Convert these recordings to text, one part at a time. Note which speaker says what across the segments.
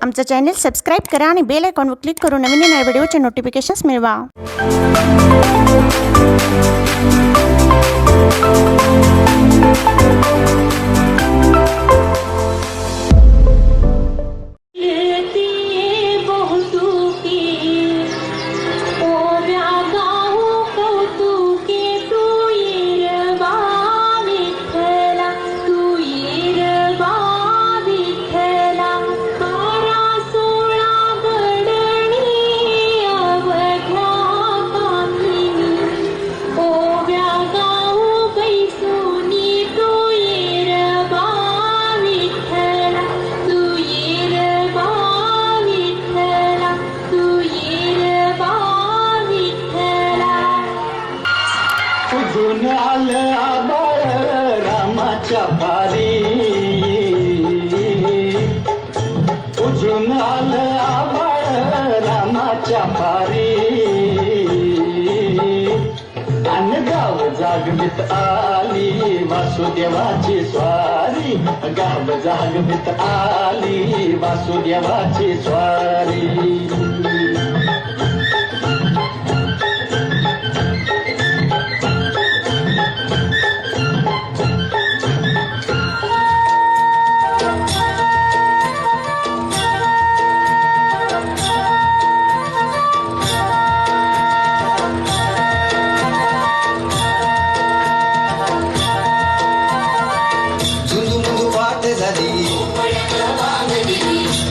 Speaker 1: आमचं channel subscribe करा आणि बेल आयकॉनवर क्लिक करून नवीन नवीन व्हिडिओचे नोटिफिकेशन्स मिळवा.
Speaker 2: उजून आलं आबाळ रामाच्या पारी, उजून आलं आबाळ रामाच्या पारी, अन गाव जागवित आली वासुदेवाची स्वारी, गाव जागवित आली वासुदेवाची स्वारी.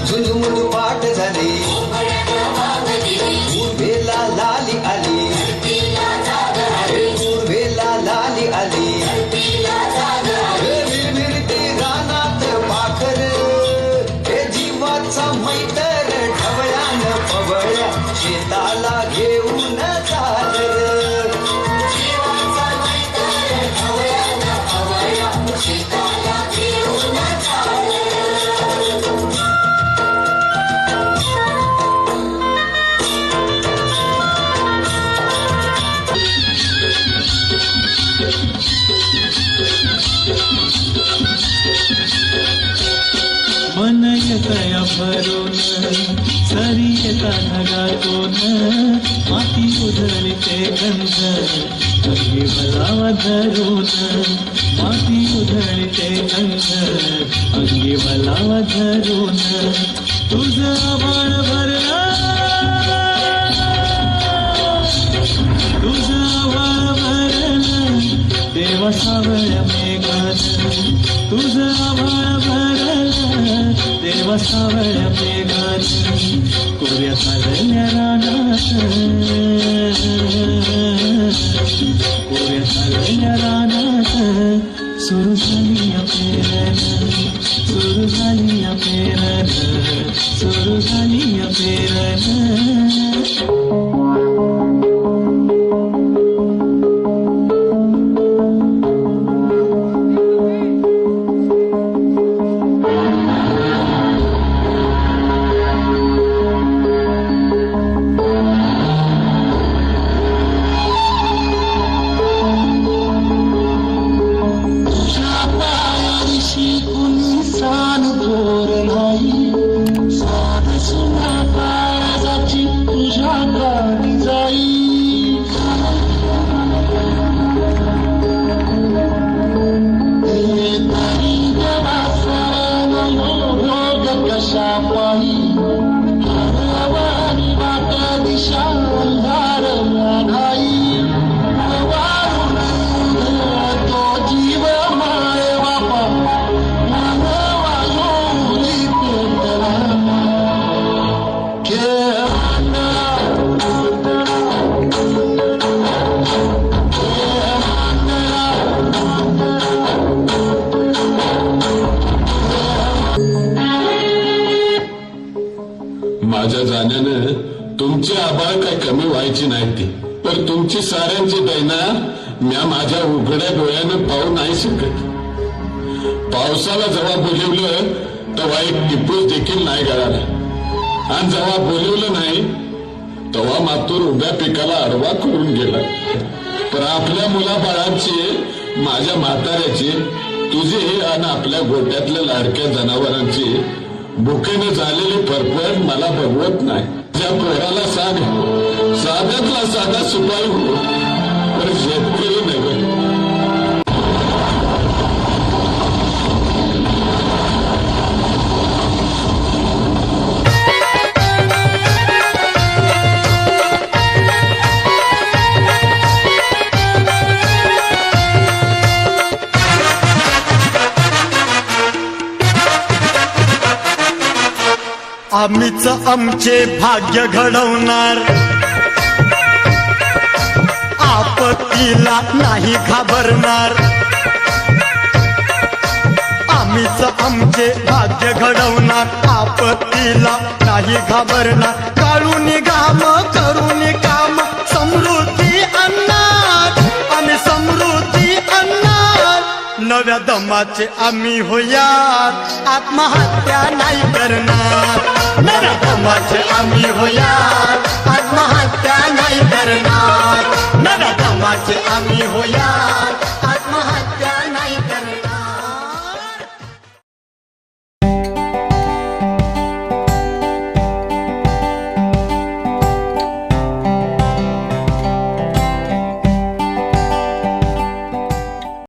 Speaker 3: झुंझुमुंझू पाठ झाली, उर्वेला लाली आली, उर्वेला लाली आली, विरविरती रानात पाखर, हे जीवाचा मैतर ढवळ्यानं पवळ्या शेताला घेऊन चालर.
Speaker 4: मन येतया भरून सरी येता ढगातून, माती उधळते गंध अंगी भलावा धरून, माती उधळते गंध अंगी भलावा धरून, तुझं आभाळ भरलं, तुझं आभाळ भरलं देवा सावळ्या मेघात, तुझं आभाळ भरलं देवा सावळ्या मेघात, कोऱ्या झालेल्या रानात, कोऱ्या झालेल्या रानात सुरू झाली पेरण, सुरू झाली पेरण, सुरू झाली पेरण.
Speaker 5: माझ्या जाण्यानं तुमची आबाळ काय कमी व्हायची नाही ती, पण तुमची साऱ्यांची दैना म्या माझ्या उघड्या डोळ्यानं पाहू नाही शकत. पावसाला जेव्हा बोलवलं तेव्हा एक टिपूस देखील नाही गळाला, आणि जेव्हा बोलवलं नाही तेव्हा मातूर उभ्या पिकाला आडवा करून गेला. पण आपल्या मुलाबाळांची, माझ्या म्हाताऱ्याची, तुझी आणि आपल्या गोट्यातल्या लाडक्या जनावरांची भुकेनं झालेली फरफट मला बघवत नाही. त्या पोराला सांग, साध्यातला साधा सुपारी हो, पण शेतकरी नव्हे.
Speaker 6: आम्हीच आमचे भाग्य घडवणार, आपत्तीला नाही घाबरणार. आम्हीच आमचे भाग्य घडवणार, आपत्तीला नाही घाबरणार. काढून घाम करून काम, समृद्धी आणणार आणि समृद्धी आणणार. नव्या दमाचे आम्ही होयात, आत्महत्या नाही करणार. नव्या दमाचे आम्ही होयात, आत्महत्या नाही करणार. नव्या दमाचे आम्ही होयात.